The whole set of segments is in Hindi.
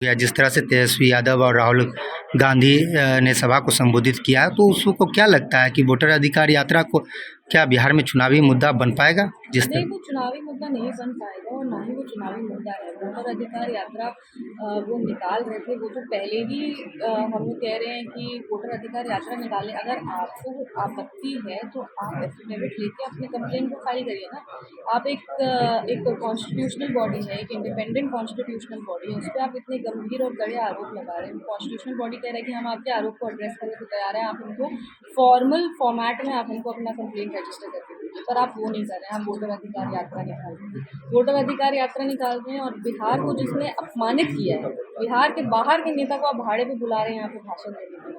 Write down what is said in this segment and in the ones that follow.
या जिस तरह से तेजस्वी यादव और राहुल गांधी ने सभा को संबोधित किया, तो उसको क्या लगता है कि वोटर अधिकार यात्रा को क्या बिहार में चुनावी मुद्दा बन पाएगा? नहीं, वो चुनावी मुद्दा नहीं बन पाएगा और ना ही वो चुनावी मुद्दा है। वोटर अधिकार यात्रा वो निकाल रहे थे, वो तो पहले ही हम लोग कह रहे हैं कि वोटर अधिकार यात्रा निकालें। अगर आपको आपत्ति है तो आप एफिडेविट लेके अपने कंप्लेंट को फाइल करिए ना। आप एक कॉन्स्टिट्यूशनल बॉडी है, एक इंडिपेंडेंट कॉन्स्टिट्यूशनल बॉडी है, उस पर आप इतने गंभीर और कड़े आरोप लगा रहे हैं। कॉन्स्टिट्यूशनल बॉडी कह रहा है कि हम आपके आरोप को एड्रेस करने को तैयार हैं, आप उनको फॉर्मल फॉर्मेट में आप उनको अपना कंप्लेंट रजिस्टर करके दीजिए, पर आप वो नहीं कर रहे हैं। आप वोटर अधिकार यात्रा निकालते हैं, वोटर अधिकार यात्रा निकालते हैं और बिहार को जिसने अपमानित किया है, बिहार के बाहर के नेता को आप भाड़े पे बुला रहे हैं यहाँ पे भाषण देने के लिए।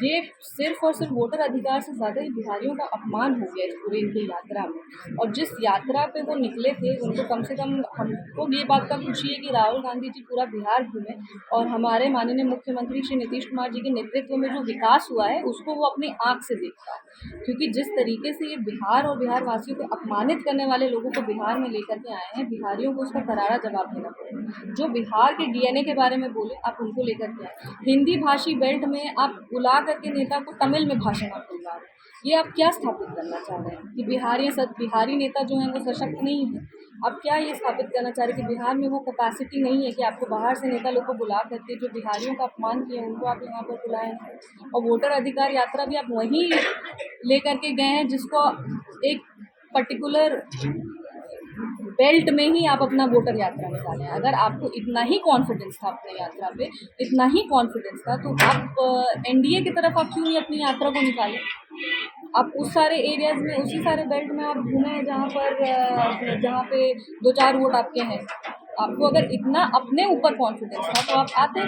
ये सिर्फ और सिर्फ वोटर अधिकार से ज़्यादा ही बिहारियों का अपमान हो गया इस पूरे इनकी यात्रा में। और जिस यात्रा पे वो निकले थे, उनको कम से कम हमको ये बात का खुशी है कि राहुल गांधी जी पूरा बिहार घूमे और हमारे माननीय मुख्यमंत्री श्री नीतीश कुमार जी के नेतृत्व में जो विकास हुआ है उसको वो अपनी आँख से देखता है। क्योंकि जिस तरीके से ये बिहार और बिहार वासियों को अपमानित करने वाले लोगों को बिहार में लेकर के आए हैं, बिहारियों को उसका करारा जवाब देना पड़ेगा। जो बिहार के डीएनए के बारे में बोले, आप उनको लेकर के आए। हिंदी भाषी बेल्ट में आप बुला करके नेता को तमिल में भाषण आप बोला रहे हैं। ये आप क्या स्थापित करना चाह रहे हैं कि बिहारी नेता जो हैं वो सशक्त नहीं है? आप क्या ये स्थापित करना चाह रहे हैं कि बिहार में वो कैपेसिटी नहीं है कि आपको बाहर से नेता लोग को बुला करके जो बिहारियों का अपमान किया उनको आप यहाँ पर बुलाएं? और वोटर अधिकार यात्रा भी आप वहीं लेकर के गए हैं जिसको एक पर्टिकुलर बेल्ट में ही आप अपना वोटर यात्रा निकालें। अगर आपको इतना ही कॉन्फिडेंस था अपने यात्रा पे, इतना ही कॉन्फिडेंस था, तो आप एनडीए की तरफ आप क्यों नहीं अपनी यात्रा को निकालें? आप उस सारे एरियाज में, उसी सारे बेल्ट में आप घूमें जहाँ पे 2-4 वोट आपके हैं। आपको अगर इतना अपने ऊपर कॉन्फिडेंस था तो आप आते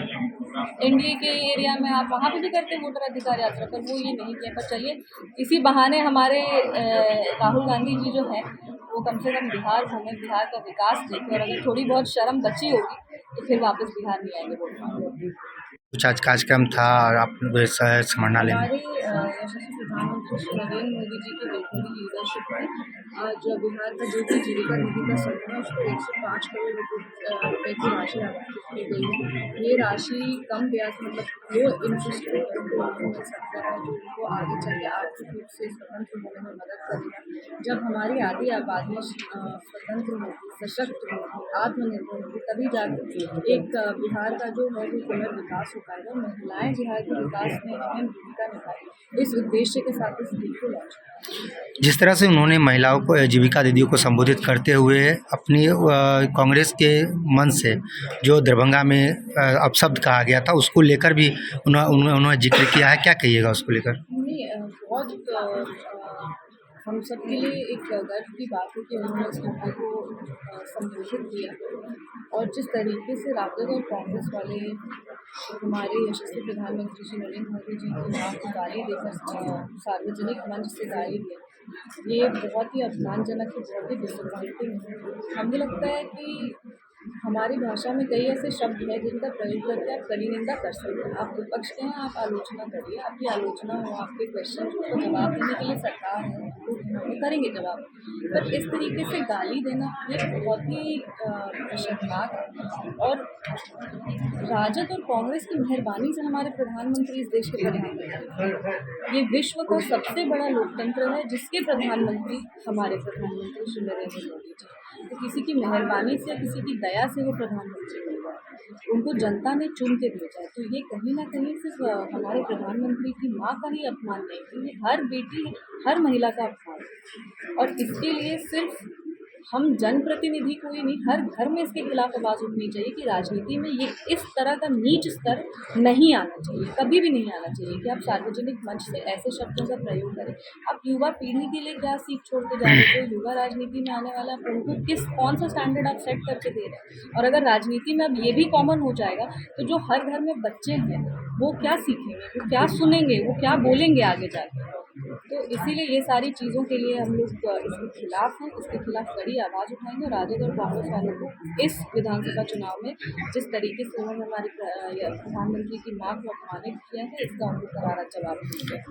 एनडीए के एरिया में, आप वहाँ पे भी करते वोटर अधिकार यात्रा, पर वो ये नहीं किया। पर चलिए, इसी बहाने हमारे राहुल गांधी जी जो है वो कम से कम बिहार घूमे, बिहार का विकास देखे, और अगर थोड़ी बहुत शर्म बची होगी तो फिर वापस बिहार नहीं आएंगे वोट मांगने। कुछ आज कार्यक्रम था और आप समरणालय में हमारे यशस्वी प्रधानमंत्री श्री नरेंद्र मोदी जी की बेहतरीन लीडरशिप में आज बिहार का जो भी जीविका निधि का संग्रह है उसको 105 करोड़ रुपए की राशि आवंटित की गई है। ये राशि कम ब्याज, मतलब लो इंटरेस्ट रेट उनको मिल सकता है, जो उनको आगे चल के आर्थिक रूप से स्वतंत्र होने में मदद करेगा। जब हमारी आधी आबादी स्वतंत्र होगी, सशक्त होगी, आत्मनिर्भर होगी, तभी जाकर एक बिहार का जो है वो पुनर्विकास हो पाएगा। महिलाएं बिहार के विकास में अहम भूमिका निभाएं, इस उद्देश्य के साथ इस बिल को लॉन्च किया। जिस तरह से उन्होंने महिलाओं को, जीविका दीदियों को संबोधित करते हुए अपनी कांग्रेस के मन से जो दरभंगा में अपशब्द कहा गया था उसको लेकर भी उन्होंने जिक्र किया है, क्या कहिएगा उसको लेकर? नहीं, बहुत हम सबके लिए एक गर्व की बात है कि उन्होंने इस घटना को संबोधित किया और जिस तरीके से राजद और कांग्रेस वाले हमारे यशस्वी प्रधानमंत्री श्री नरेंद्र मोदी जी की मां को गाली देकर सार्वजनिक मंच से गाली दी, ये बहुत ही अपमानजनक है, बहुत ही डिसअपॉइंटिंग है। हमें लगता है कि हमारी भाषा में कई ऐसे शब्द हैं जिनका प्रयोग करके आप कड़ी निंदा कर सकते हैं। आप विपक्ष के हैं, आप आलोचना करिए, आपकी आलोचना हो, आपके क्वेश्चन को जवाब देने के लिए सरकार है, वो करेंगे जवाब। पर इस तरीके से गाली देना ये बहुत ही शर्मनाक है। और राजद और कांग्रेस की मेहरबानी से हमारे प्रधानमंत्री इस देश के प्रधानमंत्री हैं। ये विश्व का सबसे बड़ा लोकतंत्र है जिसके प्रधानमंत्री हमारे प्रधानमंत्री श्री नरेंद्र मोदी जी। तो किसी की मेहरबानी से, किसी की दया से वो प्रधानमंत्री बन गए, उनको जनता ने चुन के भेजा। तो ये कहीं ना कहीं सिर्फ हमारे प्रधानमंत्री की माँ का ही अपमान नहीं, ये हर बेटी, हर महिला का अपमान है। और इसके लिए सिर्फ हम जनप्रतिनिधि को ही नहीं, हर घर में इसके खिलाफ आवाज़ उठनी चाहिए कि राजनीति में ये इस तरह का नीच स्तर नहीं आना चाहिए, कभी भी नहीं आना चाहिए कि आप सार्वजनिक मंच से ऐसे शब्दों का प्रयोग करें। आप युवा पीढ़ी के लिए क्या सीख छोड़ के जा रहे हो? युवा राजनीति में आने वाला उनको कौन सा स्टैंडर्ड आप सेट करके दे रहे हैं? और अगर राजनीति में अब ये भी कॉमन हो जाएगा तो जो हर घर में बच्चे हैं वो क्या सीखेंगे, वो क्या सुनेंगे, वो क्या बोलेंगे आगे जाके? तो इसीलिए ये सारी चीज़ों के लिए हम लोग इसके खिलाफ हैं, इसके खिलाफ कड़ी आवाज़ उठाएंगे। और राजद और कांग्रेस वालों को इस विधानसभा चुनाव में जिस तरीके से उन्होंने हमारे प्रधानमंत्री की मां को अपमानित किया है, इसका उनको करारा जवाब देंगे।